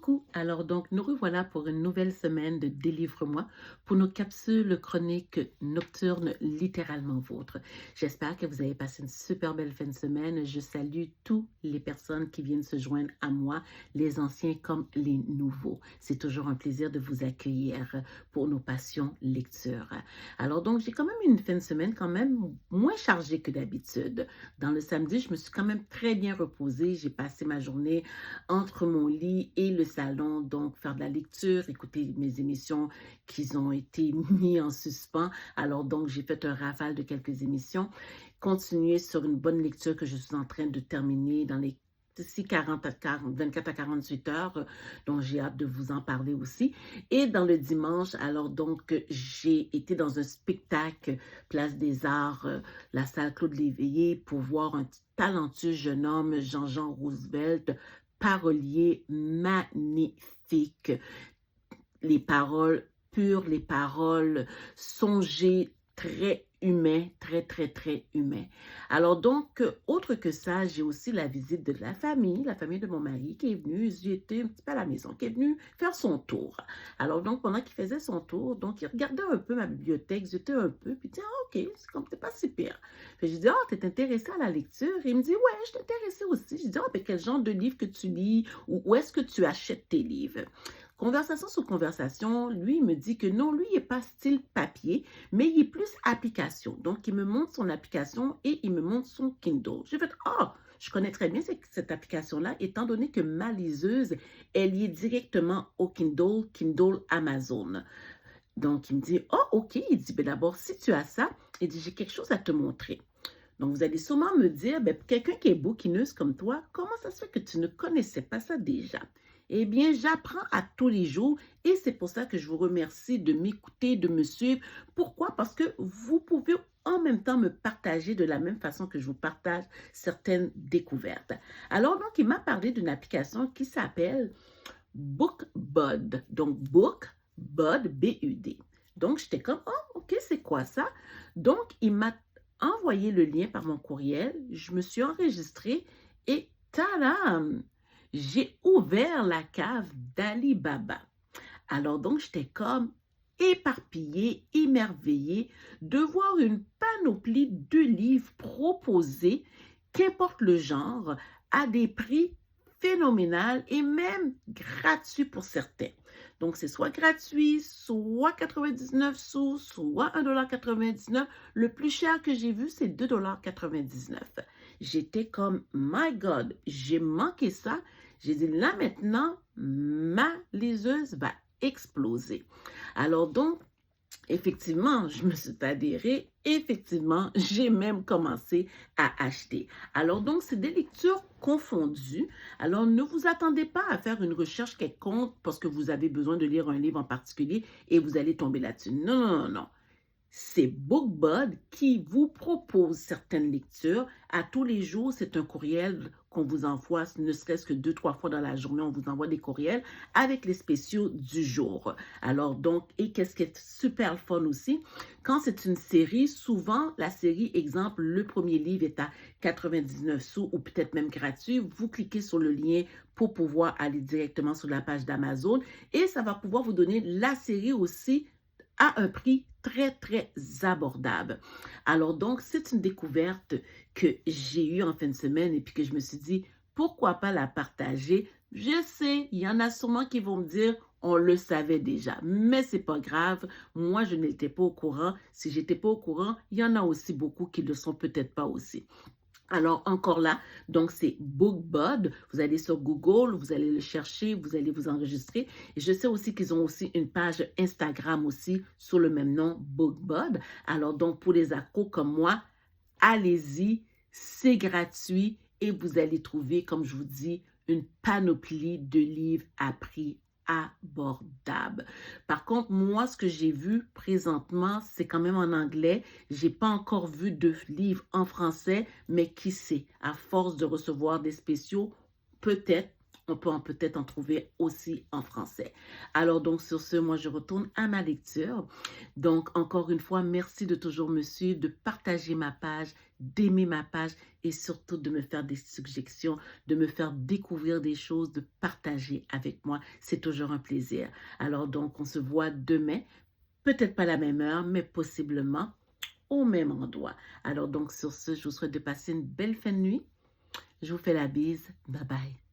Coucou, alors donc nous revoilà pour une nouvelle semaine de Délivre-moi pour nos capsules chroniques nocturnes littéralement vôtres. J'espère que vous avez passé une super belle fin de semaine. Je salue toutes les personnes qui viennent se joindre à moi, les anciens comme les nouveaux. C'est toujours un plaisir de vous accueillir pour nos passions lecture. Alors donc j'ai quand même une fin de semaine quand même moins chargée que d'habitude. Dans le samedi, je me suis quand même très bien reposée. J'ai passé ma journée entre mon lit et le salon, donc faire de la lecture, écouter mes émissions qui ont été mises en suspens. Alors donc, j'ai fait un rafale de quelques émissions, continuer sur une bonne lecture que je suis en train de terminer dans les d'ici 40 à 40, 24 à 48 heures, donc j'ai hâte de vous en parler aussi. Et dans le dimanche, alors donc, j'ai été dans un spectacle Place des Arts, la salle Claude Léveillé, pour voir un talentueux jeune homme, Jean-Jean Roosevelt, parolier magnifique. Les paroles pures, les paroles songées, très humain, très, très, très humain. Alors donc, autre que ça, j'ai aussi la visite de la famille de mon mari qui est venue, ils étaient un petit peu à la maison, qui est venu faire son tour. Alors donc, pendant qu'il faisait son tour, donc il regardait un peu ma bibliothèque, j'étais un peu, puis tiens, ok, c'est comme, c'est pas si pire. Puis j'ai dit, ah, t'es intéressé à la lecture? Et il me dit, ouais, je suis intéressée aussi. J'ai dit, ah, ben quel genre de livre que tu lis ou où est-ce que tu achètes tes livres? Conversation sur conversation, lui, il me dit que non, lui, il n'est pas style papier, mais il est plus application. Donc, il me montre son application et il me montre son Kindle. J'ai fait, ah, je connais très bien cette application-là, étant donné que ma liseuse, elle y est directement au Kindle, Kindle Amazon. Donc, il me dit, oh, OK. Il dit, ben d'abord, si tu as ça, il dit, j'ai quelque chose à te montrer. Donc, vous allez sûrement me dire, ben, quelqu'un qui est bouquineuse comme toi, comment ça se fait que tu ne connaissais pas ça déjà? Eh bien, j'apprends à tous les jours et c'est pour ça que je vous remercie de m'écouter, de me suivre. Pourquoi? Parce que vous pouvez en même temps me partager de la même façon que je vous partage certaines découvertes. Alors, donc, il m'a parlé d'une application qui s'appelle BookBud. Donc, BookBud, B-U-D. Donc, j'étais comme, oh, OK, c'est quoi ça? Donc, il m'a envoyé le lien par mon courriel. Je me suis enregistrée et tadam! J'ai ouvert la cave d'Ali Baba. Alors donc, j'étais comme éparpillée, émerveillée de voir une panoplie de livres proposés, qu'importe le genre, à des prix phénoménaux et même gratuits pour certains. Donc, c'est soit gratuit, soit 99 sous, soit 1,99 $. Le plus cher que j'ai vu, c'est 2,99 $. J'étais comme, my God, j'ai manqué ça. J'ai dit, là maintenant, ma liseuse va exploser. Alors donc, effectivement, je me suis adhérée. Effectivement, j'ai même commencé à acheter. Alors donc, c'est des lectures confondues. Alors, ne vous attendez pas à faire une recherche quelconque parce que vous avez besoin de lire un livre en particulier et vous allez tomber là-dessus. Non, non, non, non. C'est BookBud qui vous propose certaines lectures. À tous les jours, c'est un courriel qu'on vous envoie, ne serait-ce que 2, 3 fois dans la journée, on vous envoie des courriels avec les spéciaux du jour. Alors donc, et qu'est-ce qui est super fun aussi, quand c'est une série, souvent la série, exemple, le premier livre est à 99 sous ou peut-être même gratuit. Vous cliquez sur le lien pour pouvoir aller directement sur la page d'Amazon et ça va pouvoir vous donner la série aussi à un prix très, très abordable. Alors donc, c'est une découverte que j'ai eue en fin de semaine et puis que je me suis dit, pourquoi pas la partager? Je sais, il y en a sûrement qui vont me dire, on le savait déjà, mais c'est pas grave. Moi, je n'étais pas au courant. Si j'étais pas au courant, il y en a aussi beaucoup qui ne le sont peut-être pas aussi. Alors, encore là, donc c'est BookBud. Vous allez sur Google, vous allez le chercher, vous allez vous enregistrer. Et je sais aussi qu'ils ont aussi une page Instagram aussi sur le même nom, BookBud. Alors, donc, pour les accros comme moi, allez-y, c'est gratuit et vous allez trouver, comme je vous dis, une panoplie de livres à prix abordable. Par contre, moi, ce que j'ai vu présentement, c'est quand même en anglais. J'ai pas encore vu de livres en français, mais qui sait, à force de recevoir des spéciaux, peut-être on peut peut-être en trouver aussi en français. Alors donc sur ce, moi je retourne à ma lecture. Donc encore une fois, merci de toujours me suivre, de partager ma page, d'aimer ma page et surtout de me faire des suggestions, de me faire découvrir des choses, de partager avec moi. C'est toujours un plaisir. Alors donc on se voit demain, peut-être pas à la même heure, mais possiblement au même endroit. Alors donc sur ce, je vous souhaite de passer une belle fin de nuit. Je vous fais la bise. Bye bye.